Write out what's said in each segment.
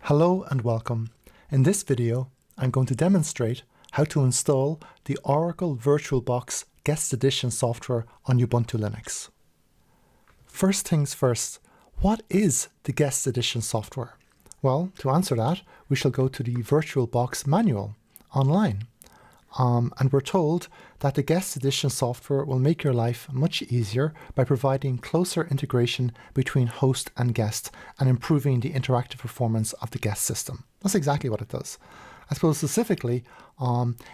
Hello and welcome. In this video, I'm going to demonstrate how to install the Oracle VirtualBox Guest Edition software on Ubuntu Linux. First things first, what is the Guest Edition software? Well, to answer that, we shall go to the VirtualBox manual online. And we're told that the Guest Edition software will make your life much easier by providing closer integration between host and guest and improving the interactive performance of the guest system. That's exactly what it does. I suppose specifically,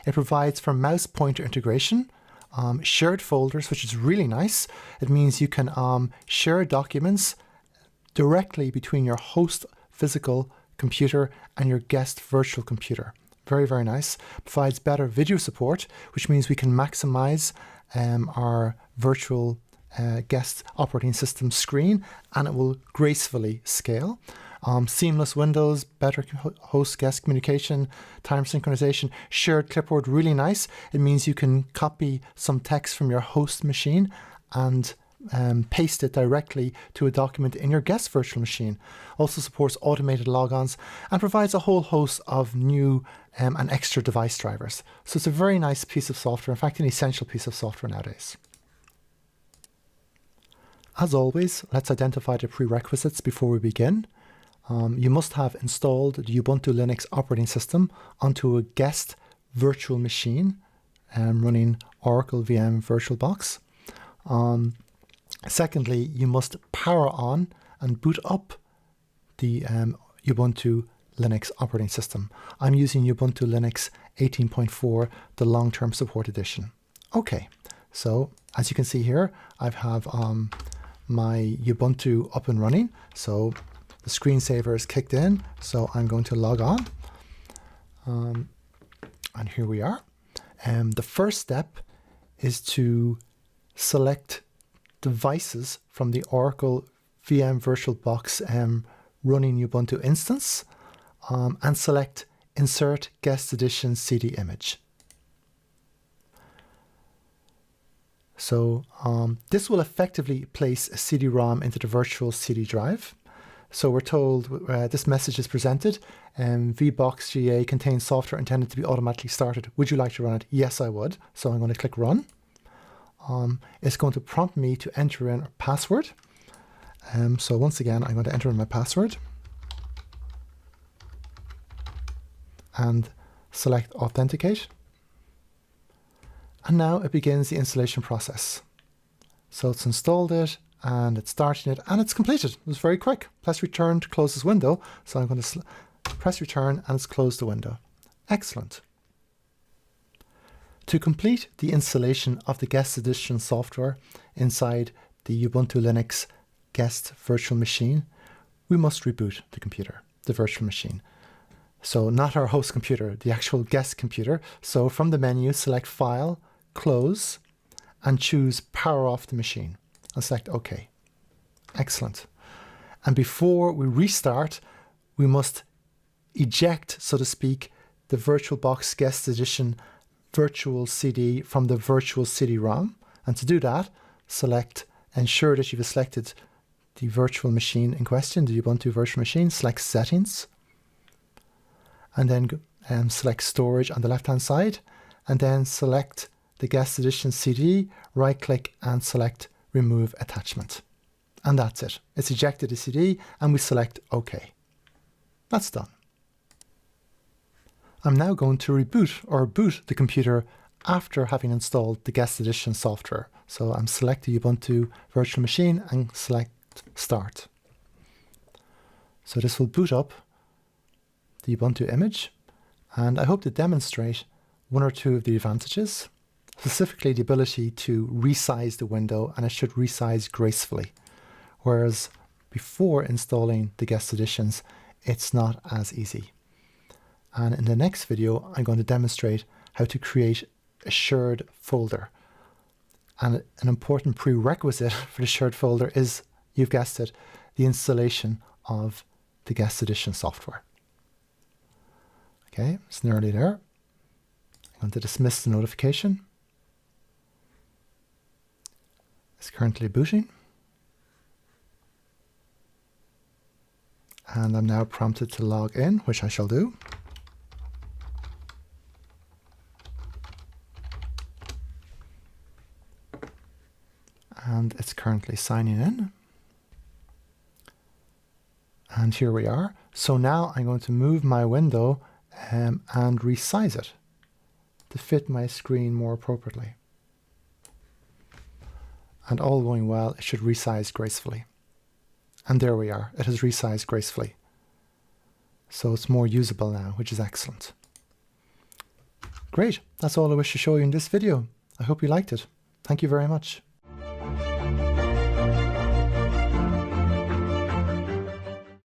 it provides for mouse pointer integration, shared folders, which is really nice. It means you can share documents directly between your host physical computer and your guest virtual computer. Very, very nice. Provides better video support, which means we can maximize our virtual guest operating system screen, and it will gracefully scale. Seamless windows, better host-guest communication, time synchronization, shared clipboard, really nice. It means you can copy some text from your host machine and paste it directly to a document in your guest virtual machine. Also supports automated logons and provides a whole host of new and extra device drivers. So it's a very nice piece of software, in fact an essential piece of software nowadays. As always, let's identify the prerequisites before we begin. You must have installed the Ubuntu Linux operating system onto a guest virtual machine running Oracle VM Virtualbox. Secondly, you must power on and boot up the Ubuntu Linux operating system. I'm using Ubuntu Linux 18.4, the long-term support edition. Okay, so as you can see here, I have my Ubuntu up and running. So the screensaver is kicked in, so I'm going to log on. And here we are. The first step is to select devices from the Oracle VM Virtualbox running Ubuntu instance and select Insert Guest Edition CD Image. So this will effectively place a CD-ROM into the virtual CD drive. So we're told this message is presented. VBox GA contains software intended to be automatically started. Would you like to run it? Yes, I would. So I'm going to click Run. It's going to prompt me to enter in a password. So once again, I'm going to enter in my password and select Authenticate. And now it begins the installation process. So it's installed it and it's starting it and it's completed. It was very quick. Press Return to close this window. So I'm going to press Return and it's closed the window. Excellent. To complete the installation of the Guest Edition software inside the Ubuntu Linux guest virtual machine, we must reboot the computer, the virtual machine. So not our host computer, the actual guest computer. So from the menu, select File, Close, and choose Power Off the Machine. And select OK. Excellent. And before we restart, we must eject, so to speak, the VirtualBox Guest Edition virtual CD from the virtual CD-ROM. And to do that, ensure that you've selected the virtual machine in question, the Ubuntu virtual machine, select Settings, and then select Storage on the left-hand side, and then select the Guest Edition CD, right-click and select Remove Attachment. And that's it. It's ejected the CD and we select OK. That's done. I'm now going to reboot or boot the computer after having installed the Guest Edition software. So I'm select the Ubuntu virtual machine and select Start. So this will boot up the Ubuntu image, and I hope to demonstrate one or two of the advantages, specifically the ability to resize the window, and it should resize gracefully. Whereas before installing the Guest Editions, it's not as easy. And in the next video, I'm going to demonstrate how to create a shared folder. And an important prerequisite for the shared folder is, you've guessed it, the installation of the Guest Edition software. Okay, it's nearly there. I'm going to dismiss the notification. It's currently booting. And I'm now prompted to log in, which I shall do. And it's currently signing in. And here we are. So now I'm going to move my window and resize it to fit my screen more appropriately. And all going well, it should resize gracefully. And there we are. It has resized gracefully. So it's more usable now, which is excellent. Great. That's all I wish to show you in this video. I hope you liked it. Thank you very much.